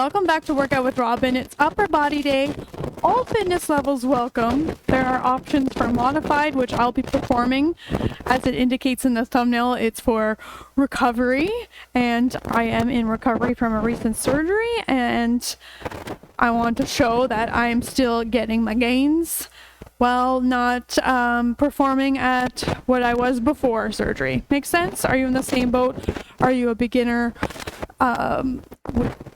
welcome back to Workout with Robyn. It's upper body day. All fitness levels welcome. There are options for modified, which I'll be performing. As it indicates in the thumbnail, it's for recovery, and I am in recovery from a recent surgery, and I want to show that I am still getting my gains while not performing at what I was before surgery. Makes sense? Are you in the same boat? Are you a beginner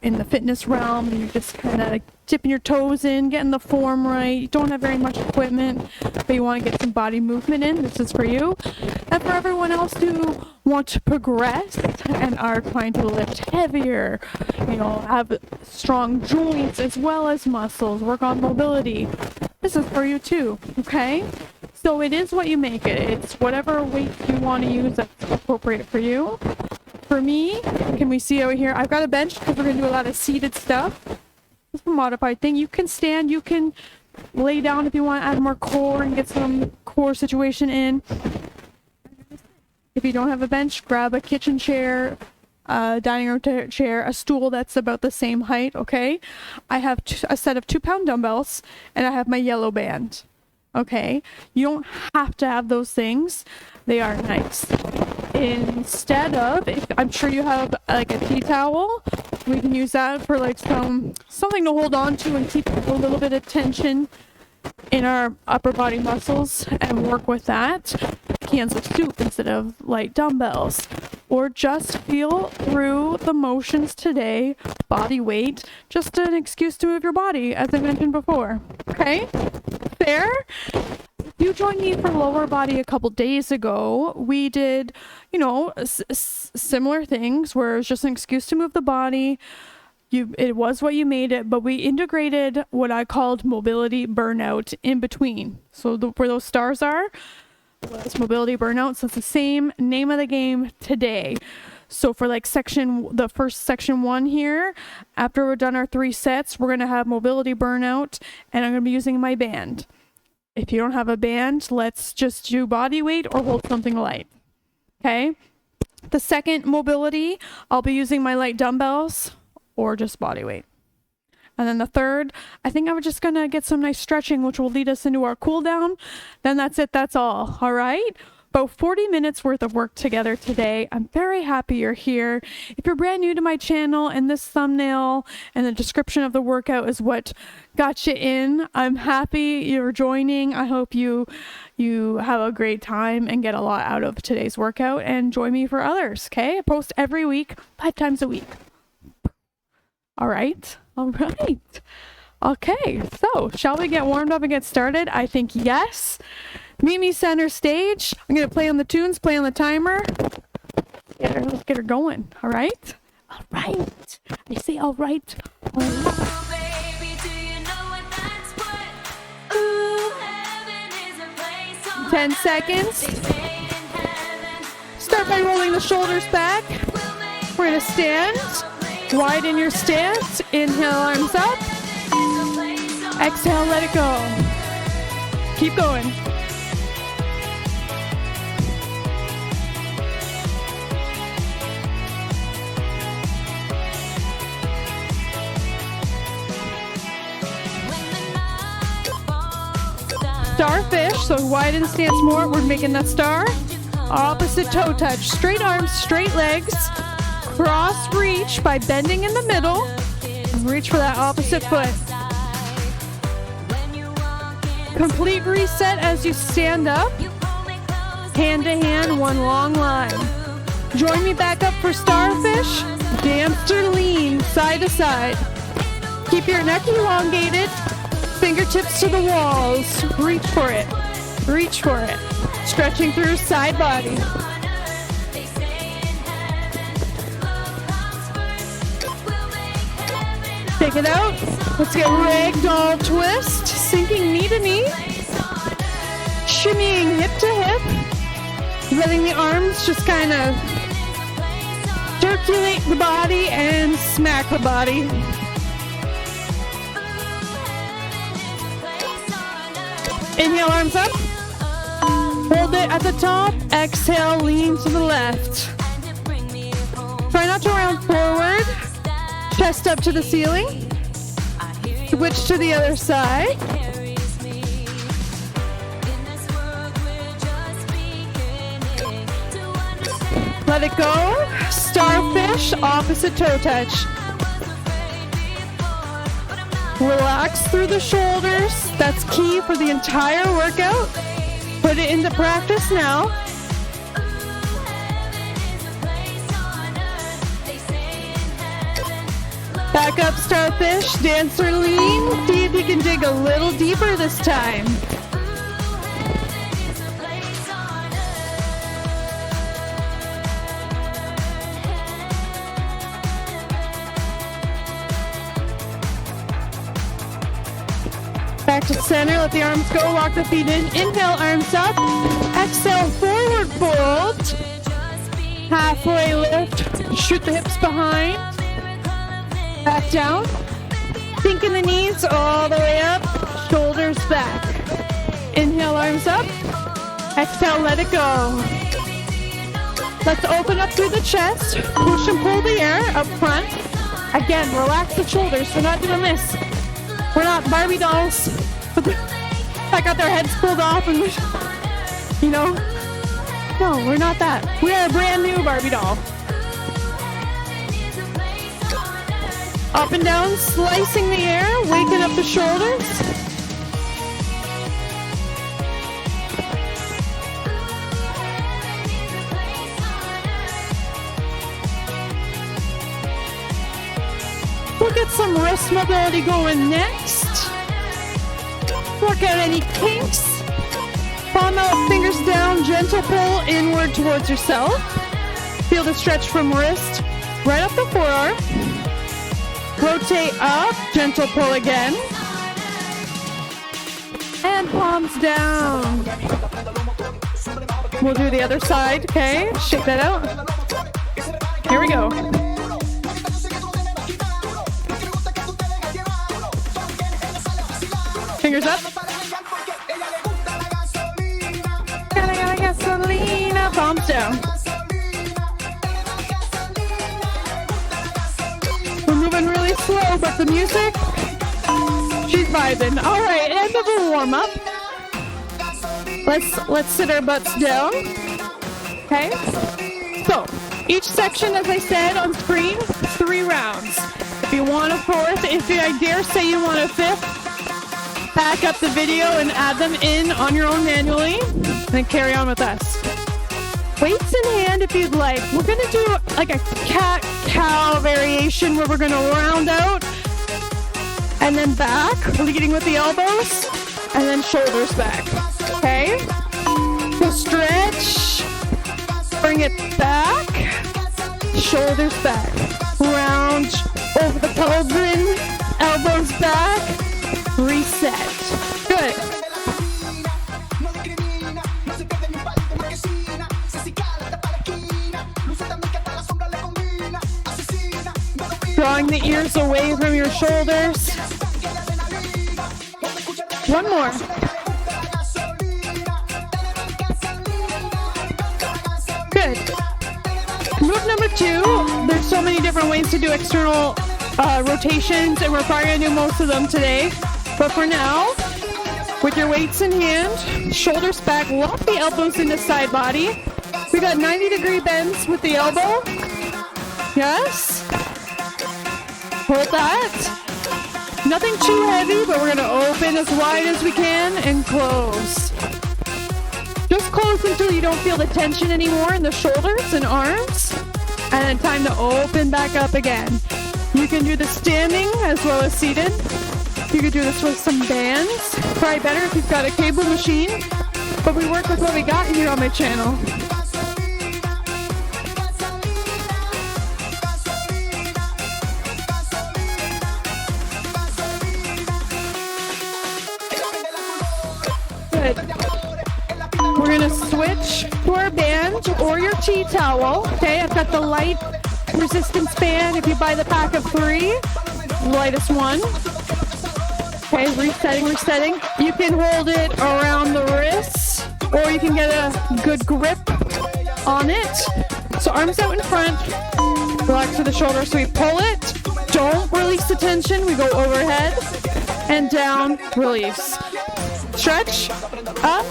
in the fitness realm, and you're just kind of dipping your toes in, getting the form right? You don't have very much equipment, but you want to get some body movement in. This is for you. And for everyone else who want to progress and are trying to lift heavier, you know, have strong joints as well as muscles, work on mobility, this is for you too, okay? So it is what you make it. It's whatever weight you want to use that's appropriate for you. For me, can we see over here? I've got a bench because we're going to do a lot of seated stuff. It's a modified thing. You can stand, you can lay down if you want to add more core and get some core situation in. If you don't have a bench, grab a kitchen chair, a dining room chair, a stool that's about the same height, okay? I have a set of 2-pound dumbbells, and I have my yellow band, okay? You don't have to have those things. They are nice. Instead of, I'm sure you have like a tea towel, we can use that for like something to hold on to and keep a little bit of tension in our upper body muscles and work with that. Cans of soup instead of light dumbbells, or just feel through the motions today. Body weight, just an excuse to move your body, as I mentioned before. Okay, fair. You joined me for lower body a couple days ago. We did, you know, similar things where it was just an excuse to move the body. It was what you made it, but we integrated what I called mobility burnout in between. So where those stars are was mobility burnout. So it's the same name of the game today. So for like the first section 1 here, after we're done our 3 sets, we're going to have mobility burnout, and I'm going to be using my band. If you don't have a band, let's just do body weight or hold something light. Okay. The second mobility, I'll be using my light dumbbells or just body weight. And then the third, I think I'm just going to get some nice stretching, which will lead us into our cool down. Then that's it. That's all. All right. About 40 minutes worth of work together today. I'm very happy you're here. If you're brand new to my channel and this thumbnail and the description of the workout is what got you in, I'm happy you're joining. I hope you have a great time and get a lot out of today's workout, and join me for others. Okay. I post every week, 5 times a week. All right. All right. Okay. So shall we get warmed up and get started? I think yes. Meet me center stage. I'm going to play on the tunes, play on the timer. Let's get her going. All right. All right. I say all right. All right. Oh, baby, do you know what that's what? Ooh, heaven is a place on 10 earth. seconds. They say in heaven, Start by rolling the shoulders back. we'll make We're going to stand. Widen your stance. Inhale, arms up. a place on Exhale, let it go. Keep going. when the night falls down. Starfish. So widen stance more. We're making that star. Opposite toe touch. Straight arms, straight legs. Cross reach by bending in the middle. Reach for that opposite foot. When you walk in, Complete reset as you stand up. you hold me close. Hand to hand, one long line. Join me back up for starfish. Dance or lean, side to side. Keep your neck elongated. Fingertips to the walls. Reach for it. Reach for it. Stretching through side body. They say in heaven, love comes first. We'll make heaven Take it out. Let's get ragdoll twist. Sinking knee to knee. Shimmying hip to hip. Letting the arms just kind of circulate the body and smack the body. Inhale, arms up. Hold it at the top. Exhale, lean to the left. Try not to round forward. Chest up to the ceiling. Switch to the other side. Let it go. Starfish, opposite toe touch. Relax through the shoulders. That's key for the entire workout. Put it into practice now. Back up, starfish. Dancer lean. See if you can dig a little deeper this time. Back to center, let the arms go, walk the feet in. Inhale, arms up. Exhale, forward fold. Halfway lift, shoot the hips behind. Back down. Sink in the knees all the way up. Shoulders back. Inhale, arms up. Exhale, let it go. Let's open up through the chest. Push and pull the air up front. Again, relax the shoulders. We're not doing this. We're not Barbie dolls. I got their heads pulled off and, you know. No, we're not that. We are a brand new Barbie doll. Up and down, slicing the air, waking up the shoulders. We'll get some wrist mobility going next. Work out any kinks. Palm out, fingers down, gentle pull inward towards yourself. Feel the stretch from wrist right up the forearm. Rotate up, gentle pull again. And palms down. We'll do the other side, okay? Shake that out. Here we go. Fingers up. Gasolina, palms down. We're moving really slow, but the music, she's vibing. All right, end of the warm up. Let's sit our butts down. Okay. So each section, as I said on screen, 3 rounds. If you want a 4th, if I dare say you want a 5th, back up the video and add them in on your own manually, and carry on with us. Weights in hand if you'd like. We're gonna do like a cat-cow variation where we're gonna round out and then back, leading with the elbows, and then shoulders back, okay? So stretch, bring it back, shoulders back, round over the pelvis, elbows back, reset. Good. Drawing the ears away from your shoulders. One more. Good. Move number 2. There's so many different ways to do external rotations, and we're probably going to do most of them today. But for now, with your weights in hand, shoulders back, lock the elbows into side body. We got 90-degree bends with the elbow. Yes. Hold that. Nothing too heavy, but we're going to open as wide as we can and close. Just close until you don't feel the tension anymore in the shoulders and arms. And then time to open back up again. You can do the standing as well as seated. You could do this with some bands. Probably better if you've got a cable machine. But we work with what we got here on my channel. Good. We're going to switch to our band or your tea towel. Okay, I've got the light resistance band. If you buy the pack of 3, lightest one. Okay, resetting. You can hold it around the wrists, or you can get a good grip on it. So arms out in front, relax to the shoulders. So we pull it, Don't release the tension. We go overhead and down, release. Stretch, up,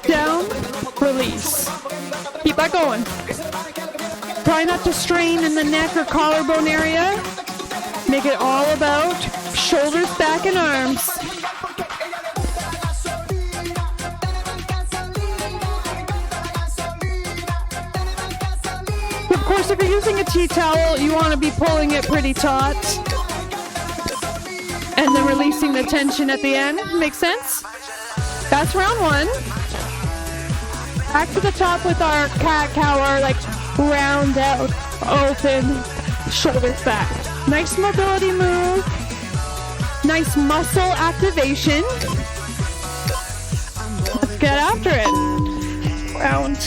down, release. Keep that going. Try not to strain in the neck or collarbone area. Make it all about shoulders, back, and arms. Of course, if you're using a tea towel, you want to be pulling it pretty taut. And then releasing the tension at the end. Make sense? That's round one. Back to the top with our cat-cow, our like round out, open, shoulders back. Nice mobility move. Nice muscle activation. Let's get after it. Round.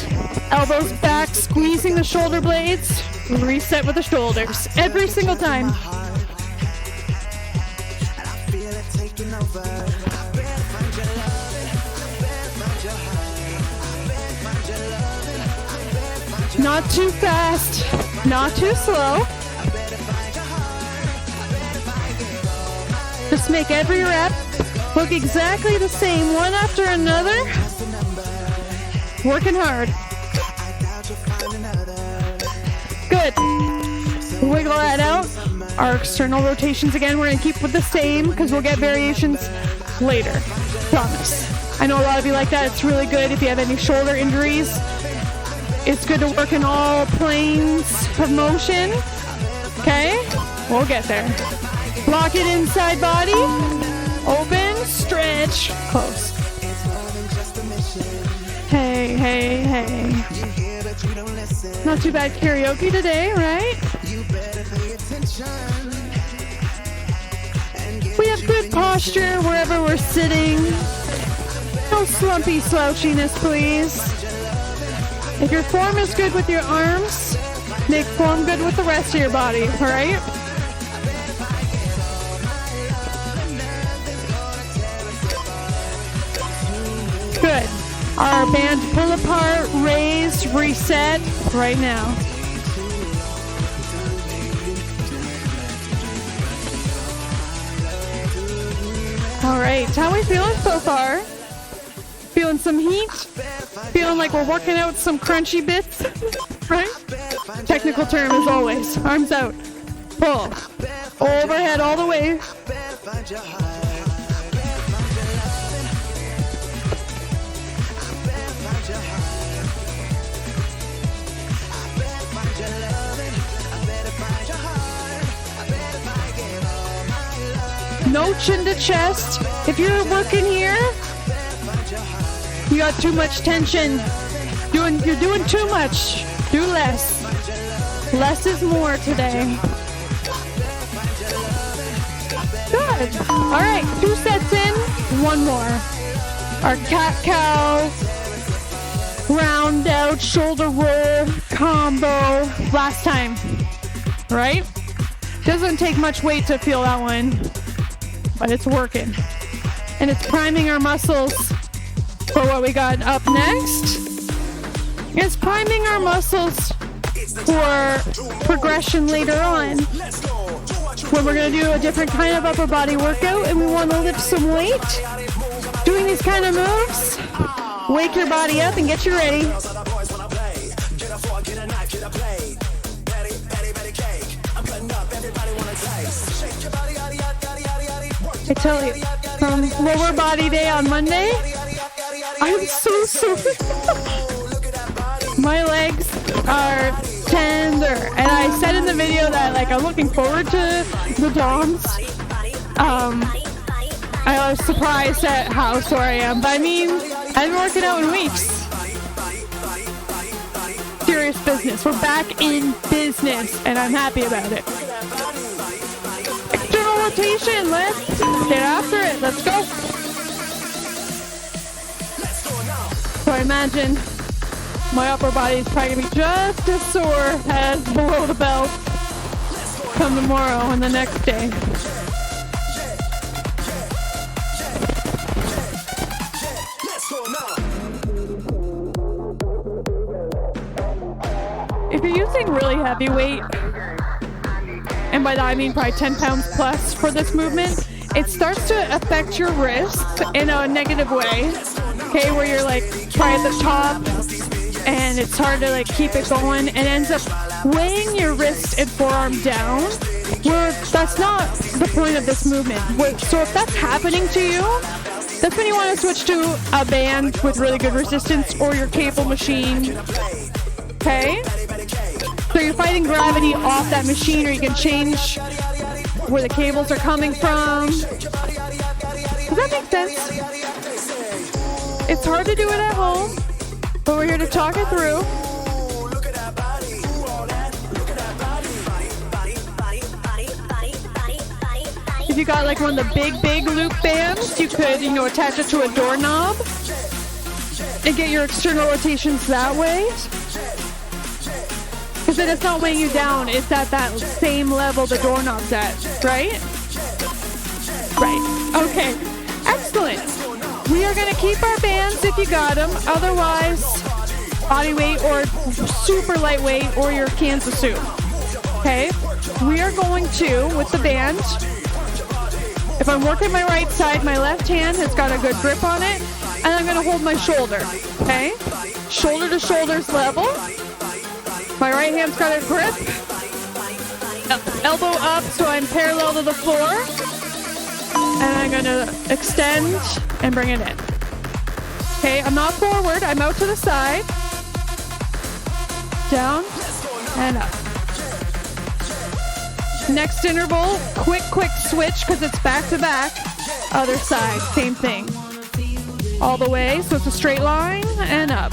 Elbows back, squeezing the shoulder blades. Reset with the shoulders. Every single time. Not too fast, not too slow. Just make every rep look exactly the same, one after another. Working hard. Good. Wiggle that out. Our external rotations again, we're going to keep with the same because we'll get variations later. Promise. I know a lot of you like that. It's really good if you have any shoulder injuries. It's good to work in all planes of motion. Okay? We'll get there. Lock it inside body. Open, stretch, close. Hey, hey, hey. Not too bad karaoke today, right? We have good posture wherever we're sitting. No slumpy slouchiness, please. If your form is good with your arms, make form good with the rest of your body, all right? Good. Our band pull apart, raise, reset right now. All right, how are we feeling so far? Feeling some heat? Feeling like we're working out some crunchy bits, right? Technical term as always. Arms out. Pull. Overhead all the way. No chin to chest. If you're working here, you got too much tension. You're doing too much. Do less. Less is more today. Good. All right, 2 sets in, 1 more. Our cat-cow, round out, shoulder roll, combo. Last time, right? Doesn't take much weight to feel that one, but it's working. And it's priming our muscles for what we got up next. It's priming our muscles for progression later on, when we're going to do a different kind of upper body workout and we want to lift some weight. Doing these kind of moves, wake your body up and get you ready. I tell you, from lower body day on Monday, I'm so sore. My legs are tender. And I said in the video that like I'm looking forward to the DOMs. I was surprised at how sore I am. But I mean, I've been working out in weeks. Serious business. We're back in business and I'm happy about it. External rotation. Let's get after it. Let's go. So I imagine my upper body is probably going to be just as sore as below the belt come tomorrow and the next day. If you're using really heavy weight and by that I mean probably 10 pounds plus for this movement, it starts to affect your wrist in a negative way. Okay, where you're like probably at the top and it's hard to like keep it going, and ends up weighing your wrist and forearm down, where that's not the point of this movement. So if that's happening to you, that's when you want to switch to a band with really good resistance or your cable machine. Okay? So you're fighting gravity off that machine, or you can change where the cables are coming from. Does that make sense? It's hard to do it at home, but we're here to talk it through. If you got like one of the big loop bands, you could, attach it to a doorknob and get your external rotations that way. Because then it's not weighing you down, it's at that same level the doorknob's at, right? Right. Okay. Excellent. We are going to keep our bands if you got them. Otherwise, body weight or super lightweight or your Kansas soup. Okay? We are going to, with the band, if I'm working my right side, my left hand has got a good grip on it, and I'm going to hold my shoulder. Okay? Shoulder to shoulder's level. My right hand's got a grip. Elbow up so I'm parallel to the floor. And I'm going to extend and bring it in. Okay, I'm not forward. I'm out to the side. Down and up. Next interval, quick switch because it's back to back. Other side, same thing. All the way, so it's a straight line and up.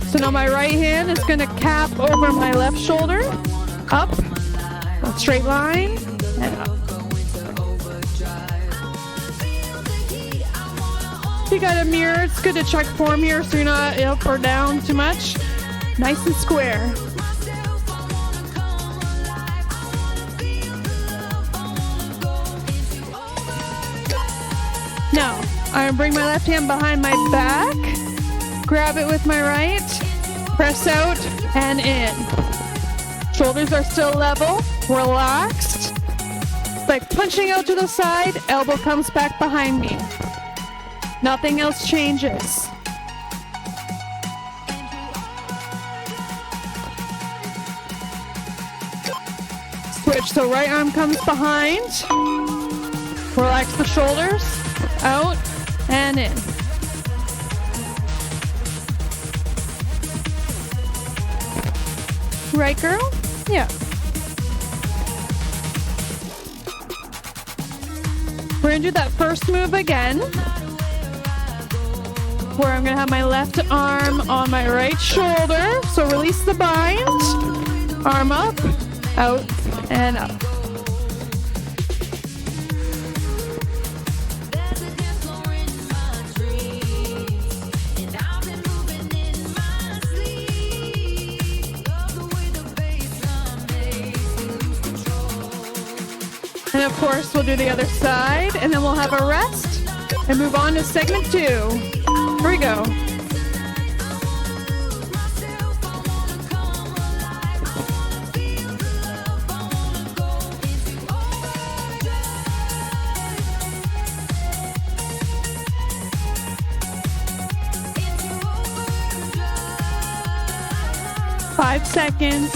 So now my right hand is going to cap over my left shoulder. Up, a straight line and up. If you got a mirror, it's good to check form here so you're not up or down too much. Nice and square. Now, I'm going to bring my left hand behind my back, grab it with my right, press out and in. Shoulders are still level, relaxed. Like punching out to the side, elbow comes back behind me. Nothing else changes. Switch, so right arm comes behind. Relax the shoulders, out and in. Right, girl? Yeah. We're gonna do that first move again, where I'm gonna have my left arm on my right shoulder. So release the bind, arm up, out, and up. And of course, we'll do the other side, and then we'll have a rest and move on to segment 2. Here we go. Five seconds.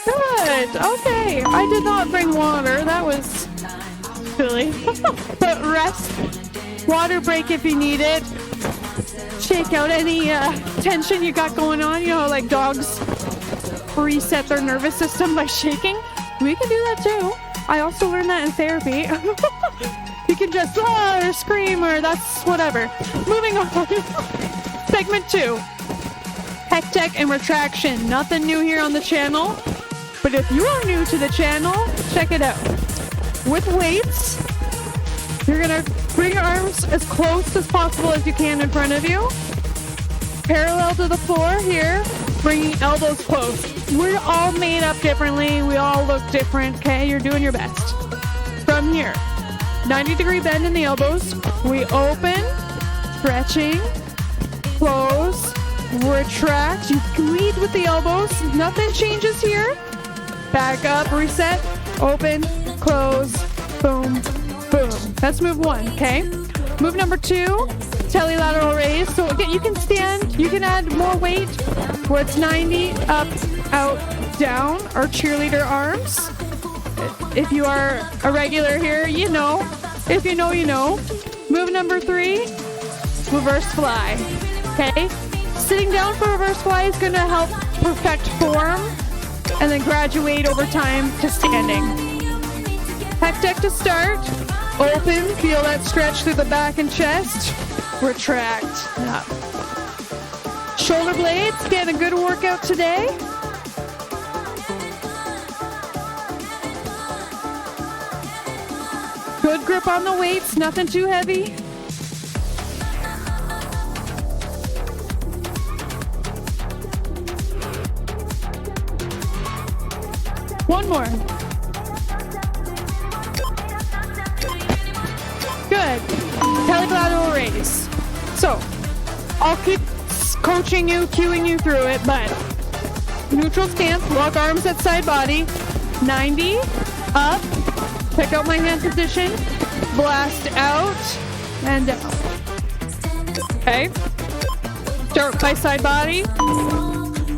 Good. Okay. I did not bring water. That was silly. But rest. Water break if you need it. Shake out any tension you got going on. You know, like dogs reset their nervous system by shaking. We can do that too. I also learned that in therapy. You can just or scream or that's whatever. Moving on. Segment 2. Pec deck and retraction. Nothing new here on the channel. But if you are new to the channel, check it out. With weights, you're going to bring your arms as close as possible as you can in front of you. Parallel to the floor here, bringing elbows close. We're all made up differently. We all look different, okay? You're doing your best. From here, 90-degree bend in the elbows. We open, stretching, close, retract. You lead with the elbows. Nothing changes here. Back up, reset, open, close, boom, boom. That's move 1, okay? Move number 2, telelateral raise. So again, you can stand, you can add more weight where it's 90, up, out, down, or cheerleader arms. If you are a regular here, you know. If you know, you know. Move number 3, reverse fly, okay? Sitting down for reverse fly is gonna help perfect form and then graduate over time to standing. Pec deck to start. Open, feel that stretch through the back and chest. Retract, up. Shoulder blades, getting a good workout today. Good grip on the weights, nothing too heavy. One more. Good. Telelateral raise. So, I'll keep coaching you, cueing you through it, but neutral stance, lock arms at side body, 90, up, pick out my hand position, blast out, and down. Okay. Start by side body,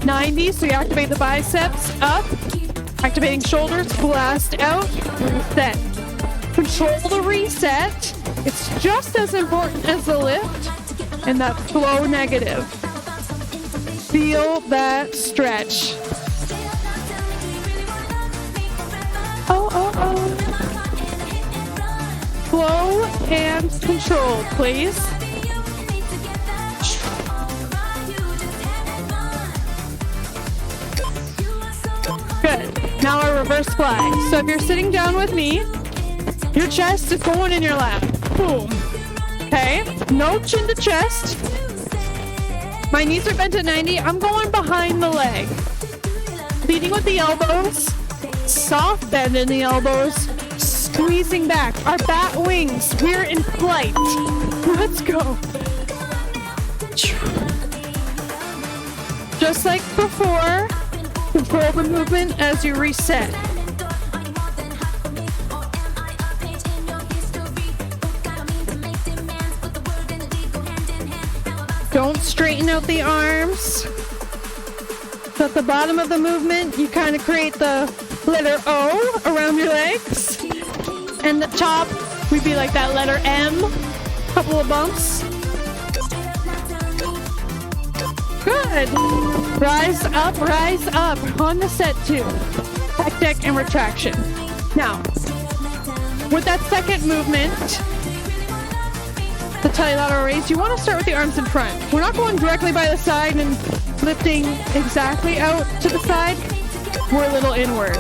90, so you activate the biceps, up, activating shoulders, blast out, reset. Control the reset. It's just as important as the lift and that flow negative. Feel that stretch. Oh, oh, oh. Flow and control, please. Good. Now our reverse fly. So if you're sitting down with me, your chest is going in your lap. Boom. Okay. No chin to chest. My knees are bent at 90. I'm going behind the leg. Leading with the elbows. Soft bend in the elbows. Squeezing back. Our bat wings. We're in flight. Let's go. Just like before, control the movement as you reset. Don't straighten out the arms. So at the bottom of the movement, you kind of create the letter O around your legs. And the top, we'd be like that letter M. Couple of bumps. Good. Rise up on the set 2. Pec deck and retraction. Now, with that second movement, the telelateral raise, you want to start with the arms in front. We're not going directly by the side and lifting exactly out to the side. We're a little inward.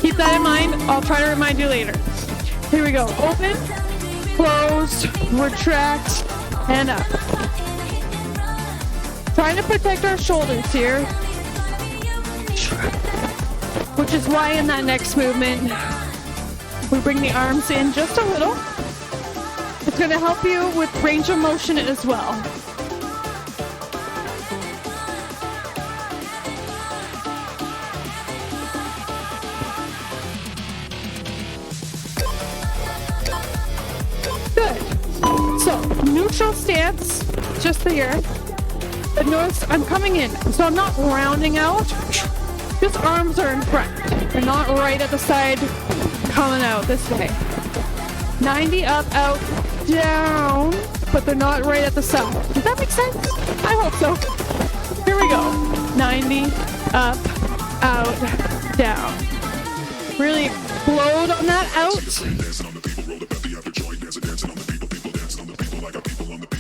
Keep that in mind. I'll try to remind you later. Here we go. Open, close, retract, and up. Trying to protect our shoulders here, which is why in that next movement, we bring the arms in just a little. It's going to help you with range of motion as well. Good. So, neutral stance, just here. But notice I'm coming in, so I'm not rounding out. Just arms are in front. They're not right at the side, coming out this way. 90 up, out, down, but they're not right at the side. Does that make sense? I hope so. Here we go. 90 up, out, down. Really float on that out.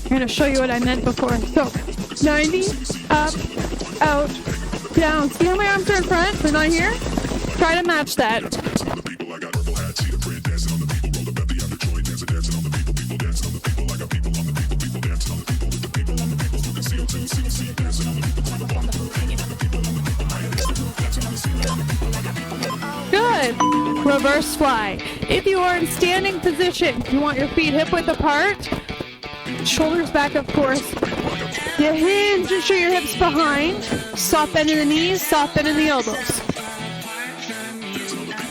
I'm going to show you what I meant before. So 90 up, out, down. See how my arms are in front? They're not here. Try to match that. Good. Reverse fly. If you are in standing position, you want your feet hip width apart. Shoulders back, of course. You hinge and shoot your hips behind. Soft bend in the knees, soft bend in the elbows.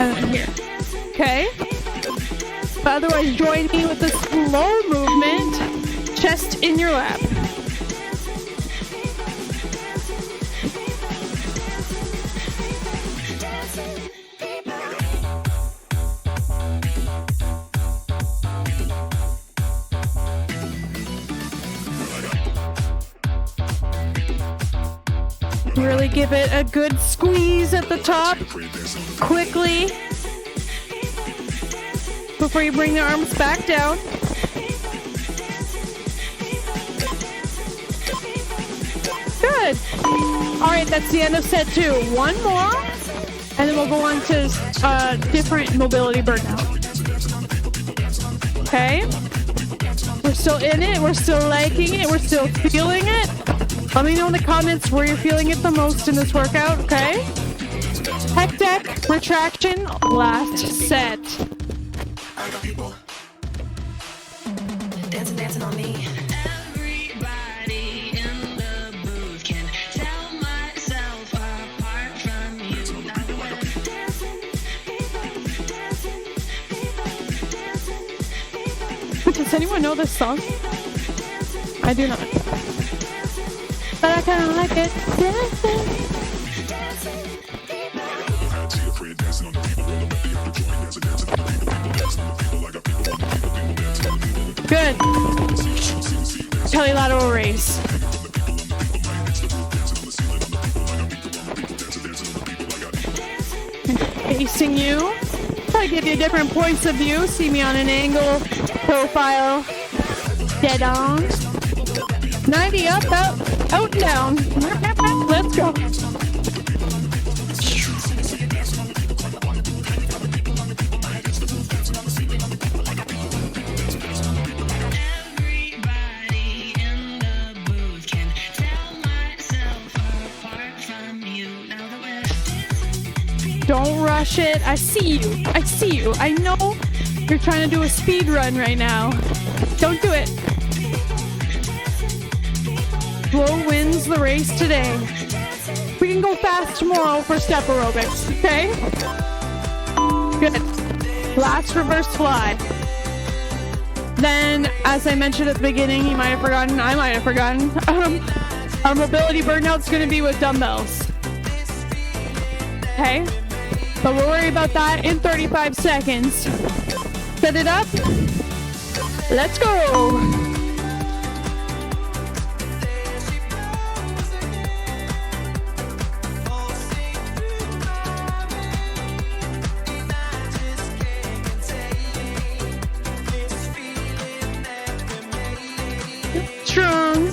And then here. Okay? But otherwise, join me with the slow movement. Chest in your lap. Really give it a good squeeze at the top, quickly, before you bring the arms back down. Good. All right, that's the end of set 2. One more, and then we'll go on to different mobility burnout. Okay? We're still in it, we're still liking it, we're still feeling it. Let me know in the comments where you're feeling it the most in this workout, okay? Pec deck, retraction, last set. I got people dancing on me. Everybody in the booth can tell myself apart from you. Now Does anyone know this song? I do not. But I kind of like it. Good. Telelateral raise. Facing you. Try to give you different points of view. See me on an angle, profile, dead on. 90 up, out and down. Let's go. everybody in the booth can tell myself apart from you. Now that we're dancing. Don't rush it. I see you. I see you. I know you're trying to do a speed run right now. Don't do it. Slow wins the race today. We can go fast tomorrow for step aerobics, okay? Good. Last reverse fly. Then, as I mentioned at the beginning, you might have forgotten, I might have forgotten, our mobility burnout's gonna be with dumbbells. Okay? But we'll worry about that in 35 seconds. Set it up. Let's go. Strong.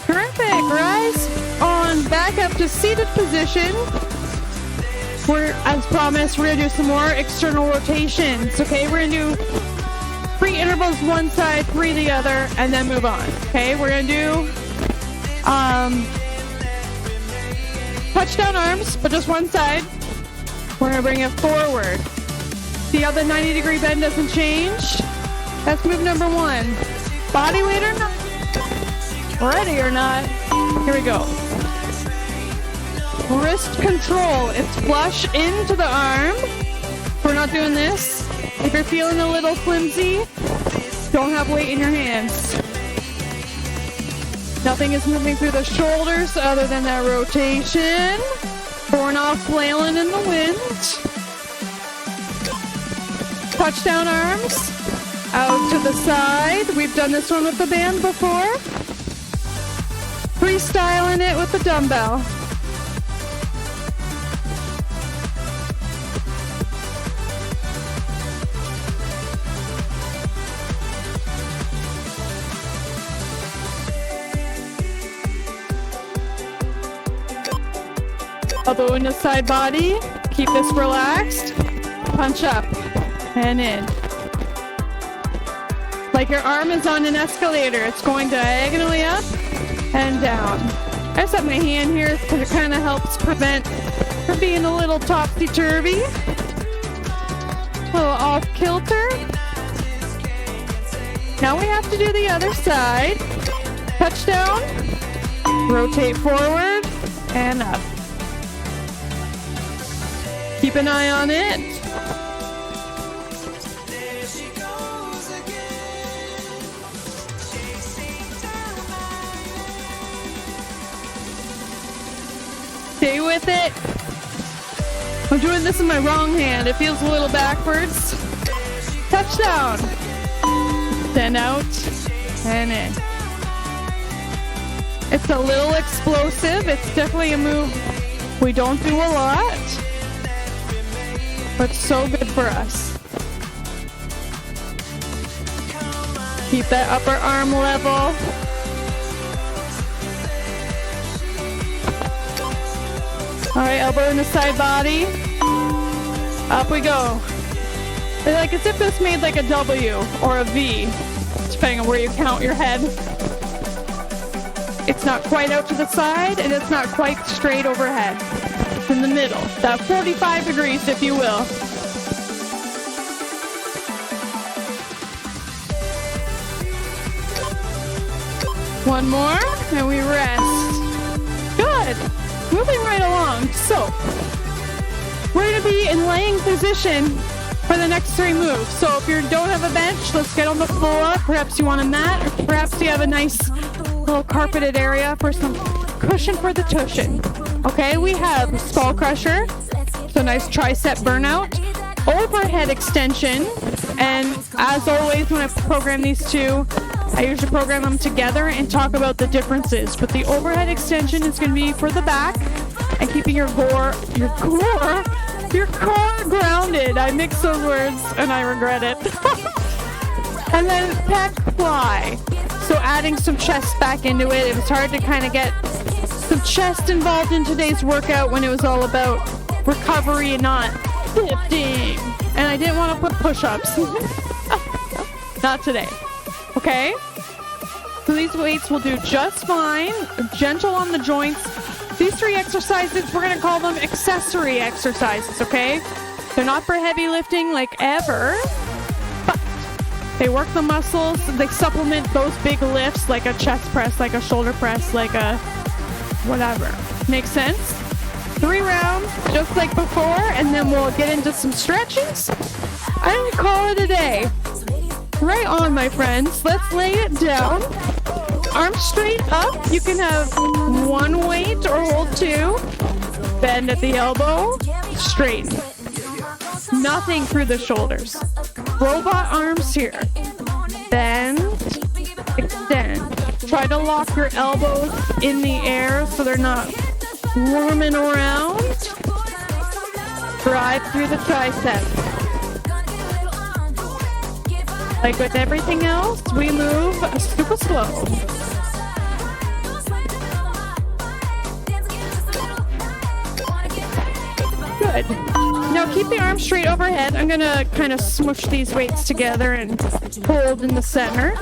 Terrific. Rise on back up to seated position. As promised, we're gonna do some more external rotations. Okay, we're gonna do 3 intervals one side, 3 the other, and then move on. Okay, we're gonna do touchdown arms, but just one side. We're gonna bring it forward. See how the 90-degree bend doesn't change? That's move number 1. Body weight or not? Ready or not? Here we go. Wrist control. It's flush into the arm. We're not doing this. If you're feeling a little flimsy, don't have weight in your hands. Nothing is moving through the shoulders other than that rotation. We're not flailing in the wind. Touchdown arms. Out to the side. We've done this one with the band before. Freestyling it with the dumbbell. Elbow into side body. Keep this relaxed. Punch up and in. Like your arm is on an escalator. It's going diagonally up and down. I set my hand here because it kind of helps prevent from being a little topsy-turvy. A little off-kilter. Now we have to do the other side. Touchdown. Rotate forward and up. Keep an eye on it. Stay with it. I'm doing this in my wrong hand. It feels a little backwards. Touchdown. Then out and in. It's a little explosive. It's definitely a move we don't do a lot, but so good for us. Keep that upper arm level. All right, elbow in the side body. Up we go. It's like as if this made like a W or a V, depending on where you count your head. It's not quite out to the side, and it's not quite straight overhead. It's in the middle, about 45 degrees, if you will. One more, and we rest. Good. Moving right along. So, we're going to be in laying position for the next 3 moves. So if you don't have a bench, let's get on the floor. Perhaps you want a mat, or perhaps you have a nice little carpeted area for some cushion for the tushin. Okay, we have skull crusher, so nice tricep burnout, overhead extension, and as always when I program these two, I usually program them together and talk about the differences. But the overhead extension is going to be for the back and keeping your core grounded. I mix those words and I regret it. And then pec fly. So adding some chest back into it. It was hard to kind of get some chest involved in today's workout when it was all about recovery and not lifting. And I didn't want to put push-ups. Not today. Okay? So these weights will do just fine. Gentle on the joints. These 3 exercises, we're going to call them accessory exercises, okay? They're not for heavy lifting like ever, but they work the muscles. They supplement those big lifts like a chest press, like a shoulder press, like a whatever. Makes sense? 3 rounds, just like before, and then we'll get into some stretches. And call it a day. Right on, my friends. Let's lay it down. Arms straight up. You can have 1 weight or hold 2. Bend at the elbow. Straighten. Nothing through the shoulders. Robot arms here. Bend. Extend. Try to lock your elbows in the air so they're not worming around. Drive through the triceps. Like with everything else, we move super slow. Good. Now keep the arms straight overhead. I'm going to kind of smush these weights together and hold in the center.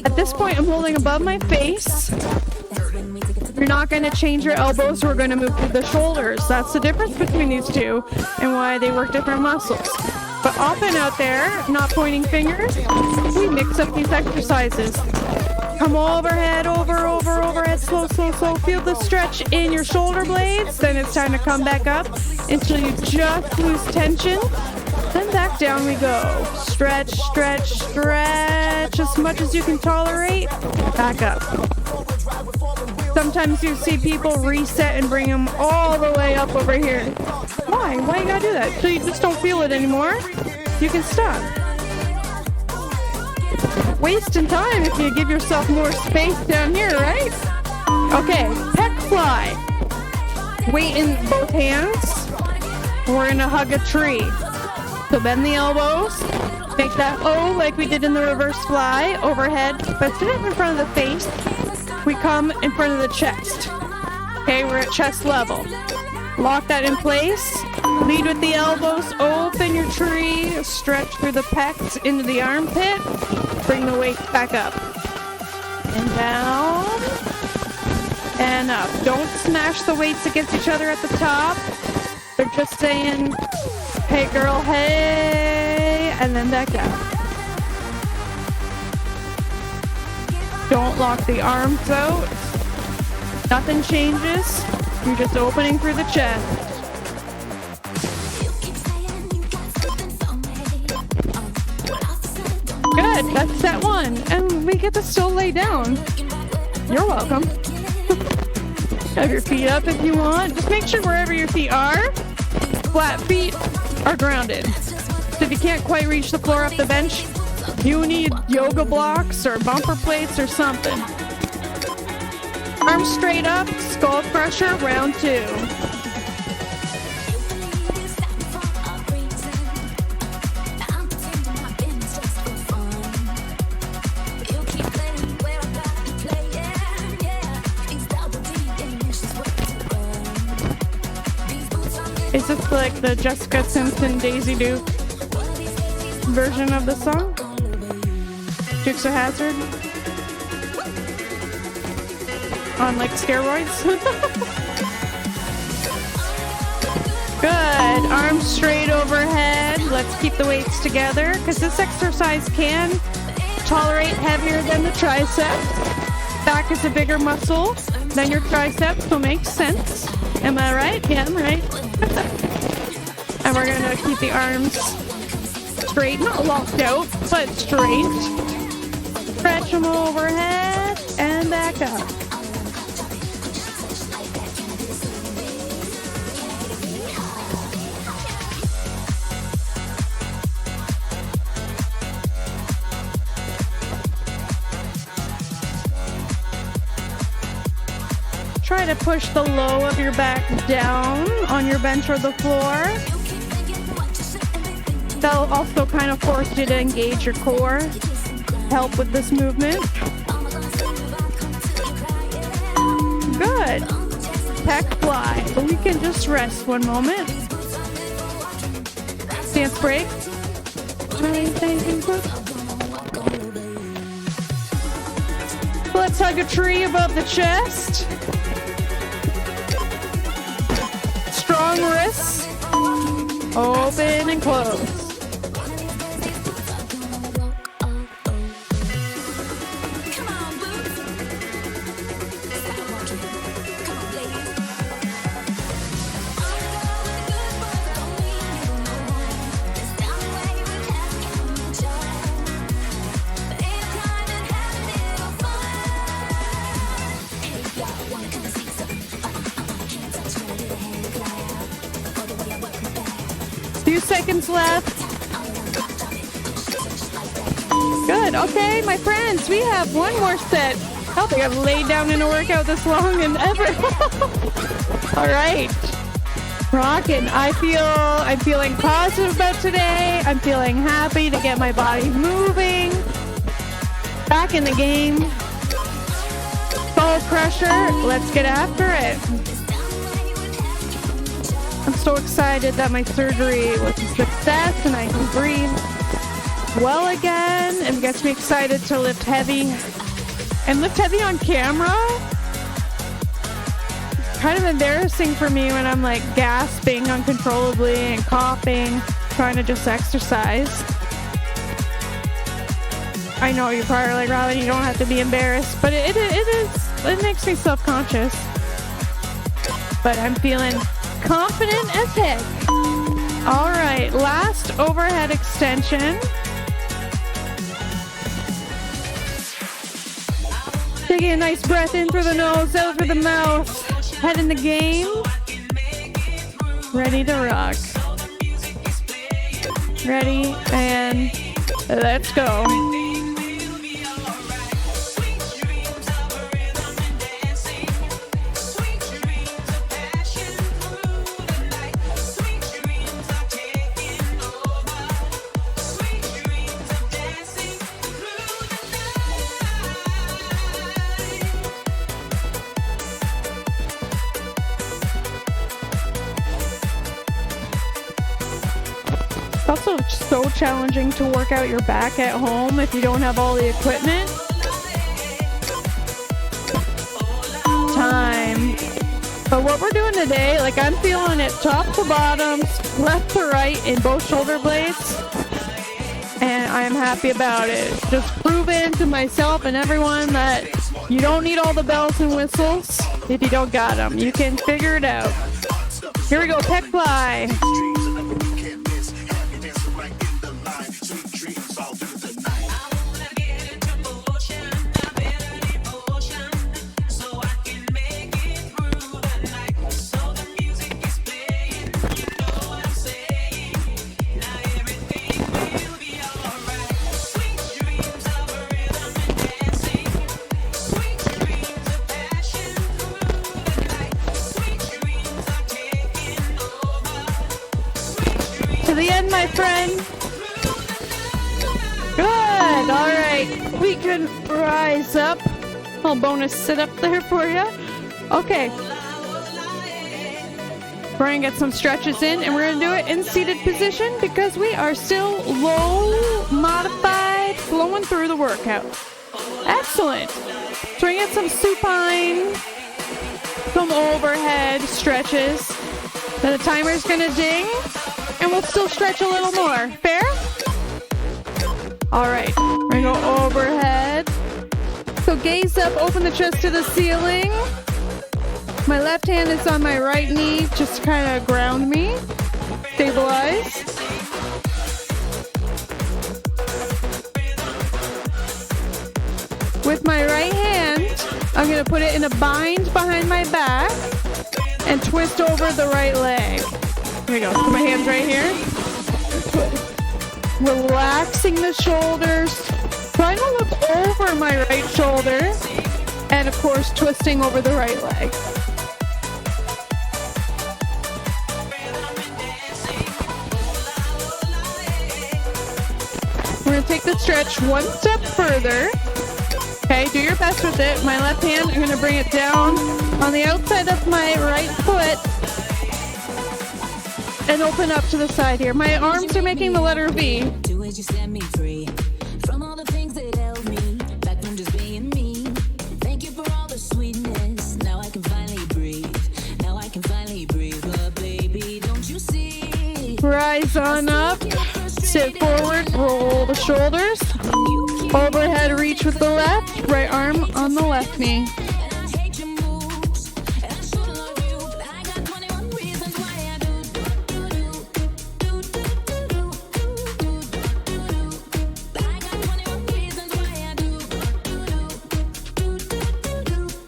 At this point, I'm holding above my face. You're not going to change your elbows. We're going to move through the shoulders. That's the difference between these two and why they work different muscles. But often out there, not pointing fingers, we mix up these exercises. Come overhead, overhead, slow. Feel the stretch in your shoulder blades. Then it's time to come back up until you just lose tension. Then back down we go. Stretch as much as you can tolerate. Back up. Sometimes you see people reset and bring them all the way up over here. Why? Why you gotta do that? So you just don't feel it anymore? You can stop. Wasting time if you give yourself more space down here, right? Okay, pec fly. Weight in both hands. We're gonna hug a tree. So bend the elbows. Make that O like we did in the reverse fly overhead, but instead of in front of the face, we come in front of the chest. Okay, we're at chest level. Lock that in place. Lead with the elbows. Open your tree. Stretch through the pecs into the armpit. Bring the weight back up. And down. And up. Don't smash the weights against each other at the top. They're just saying, hey girl, hey. And then back down. Don't lock the arms out. Nothing changes. You're just opening through the chest. Good, that's set one. And we get to still lay down. You're welcome. Have your feet up if you want. Just make sure wherever your feet are, flat feet are grounded. So if you can't quite reach the floor off the bench, you need yoga blocks or bumper plates or something. Arms straight up, skull crusher, round 2. Is this like the Jessica Simpson Daisy Duke version of the song? Dukes of Hazzard? On like steroids? Good. Arms straight overhead. Let's keep the weights together because this exercise can tolerate heavier than the tricep. Back is a bigger muscle than your triceps, so makes sense. Am I right? Yeah, I'm right. And we're gonna keep the arms straight, not locked out, but straight. Stretch them overhead and back up. Try to push the low of your back down on your bench or the floor. That'll also kind of force you to engage your core. Help with this movement. Good. Pec fly. But we can just rest one moment. Stance break. Let's hug a tree above the chest. Strong wrists. Open and close. Few seconds left. Good. Okay, my friends, we have one more set. I don't think I've laid down in a workout this long and ever. All right. Rockin'. I'm feeling positive about today. I'm feeling happy to get my body moving. Back in the game. Skull crusher. Let's get after it. I'm so excited that my surgery was a success and I can breathe well again. It gets me excited to lift heavy. And lift heavy on camera? It's kind of embarrassing for me when I'm like gasping uncontrollably and coughing, trying to just exercise. I know you're probably like, Robyn, you don't have to be embarrassed, but it makes me self-conscious. But I'm feeling confident as heck. All right, last overhead extension. Taking a nice breath in through the nose, out through the mouth. Head in the game. Ready to rock. Ready, and let's go. also so challenging to work out your back at home if you don't have all the equipment. Time. But what we're doing today, like I'm feeling it top to bottom, left to right in both shoulder blades. And I am happy about it. Just proving to myself and everyone that you don't need all the bells and whistles if you don't got them. You can figure it out. Here we go, pec fly. To the end, my friend. Good. All right. We can rise up. Little bonus sit up there for you. Okay. We're going to get some stretches in, and we're going to do it in seated position because we are still low modified, flowing through the workout. Excellent. So we're going to get some supine, some overhead stretches. Then the timer's going to ding. And we'll still stretch a little more. Fair? All right. We're going to go overhead. So gaze up, open the chest to the ceiling. My left hand is on my right knee, just to kind of ground me. Stabilize. With my right hand, I'm going to put it in a bind behind my back and twist over the right leg. Here we go. Put my hands right here. Relaxing the shoulders. Trying to look over my right shoulder. And of course, twisting over the right leg. We're going to take the stretch one step further. Okay, do your best with it. My left hand, I'm going to bring it down on the outside of my right foot. And open up to the side here. My arms are making the letter V. Do as you set me free from all the things that held me back from just being me. Thank you for all the sweetness. Now I can finally breathe. Now I can finally breathe. But baby, don't you see? Rise on up. Sit forward. Roll the shoulders. Overhead reach with the left. Right arm on the left knee.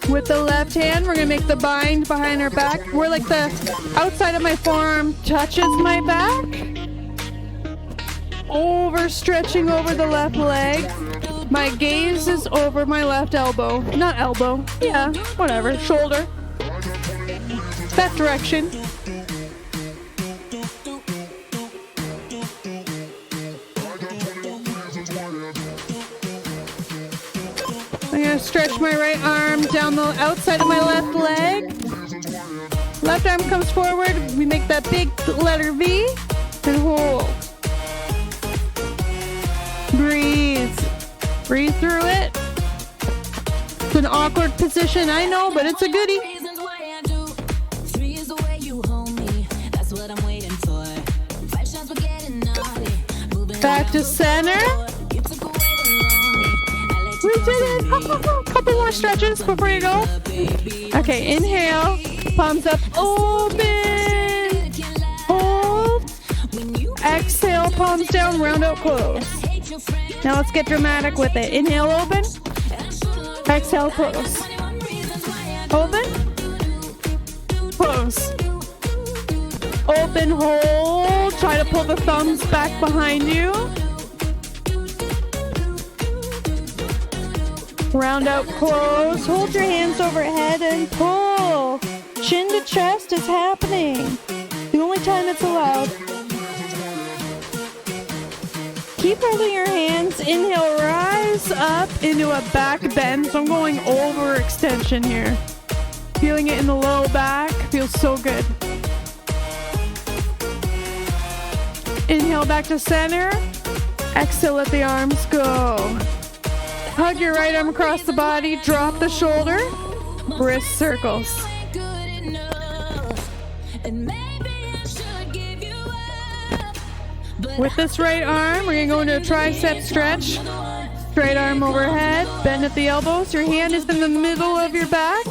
With the left hand, we're going to make the bind behind our back. Where like the outside of my forearm touches my back. Overstretching over the left leg. My gaze is over my left elbow. Not elbow. Yeah, whatever. Shoulder. That direction. I'm going to stretch my right arm down the outside of my left leg. Left arm comes forward. We make that big letter V and hold. Breathe. Breathe through it. It's an awkward position, I know, but it's a goodie. Back to center. We did it. Couple more stretches before you go. Okay, inhale. Palms up. Open. Hold. Exhale. Palms down. Round out. Close. Now let's get dramatic with it. Inhale. Open. Exhale. Close. Open. Close. Open. Hold. Try to pull the thumbs back behind you. Round out, close. Hold your hands overhead and pull. Chin to chest is happening. The only time it's allowed. Keep holding your hands. Inhale, rise up into a back bend. So I'm going over extension here. Feeling it in the low back. Feels so good. Inhale back to center. Exhale, let the arms go. Hug your right arm across the body. Drop the shoulder. Wrist circles. With this right arm, we're going to go into a tricep stretch. Straight arm overhead. Bend at the elbows. Your hand is in the middle of your back.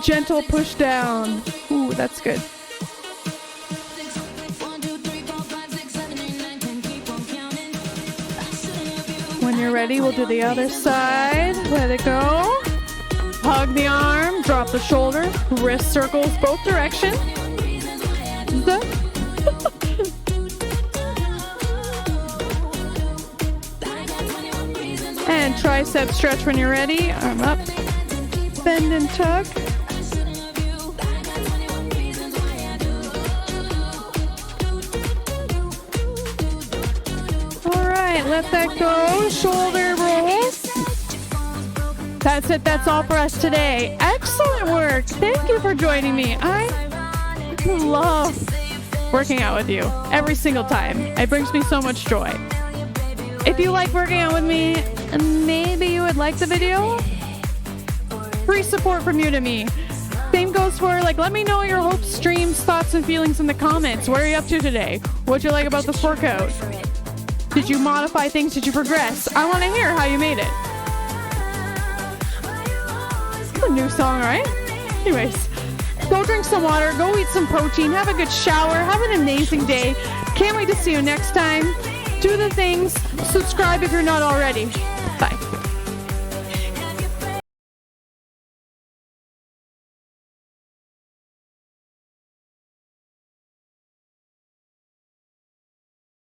Gentle push down. Ooh, that's good. When you're ready, we'll do the other side. Let it go. Hug the arm, drop the shoulder, wrist circles both directions. And tricep stretch when you're ready. Arm up, bend and tug. All right, let that go. Shoulder rolls. That's it. That's all for us today. Excellent work. Thank you for joining me. I love working out with you every single time. It brings me so much joy. If you like working out with me, maybe you would like the video. Free support from you to me. Same goes for, let me know your hopes, dreams, thoughts, and feelings in the comments. What are you up to today? What'd you like about this workout? Did you modify things? Did you progress? I want to hear how you made it. A new song, right? Anyways, go drink some water, go eat some protein, have a good shower, have an amazing day. Can't wait to see you next time. Do the things, subscribe if you're not already. Bye.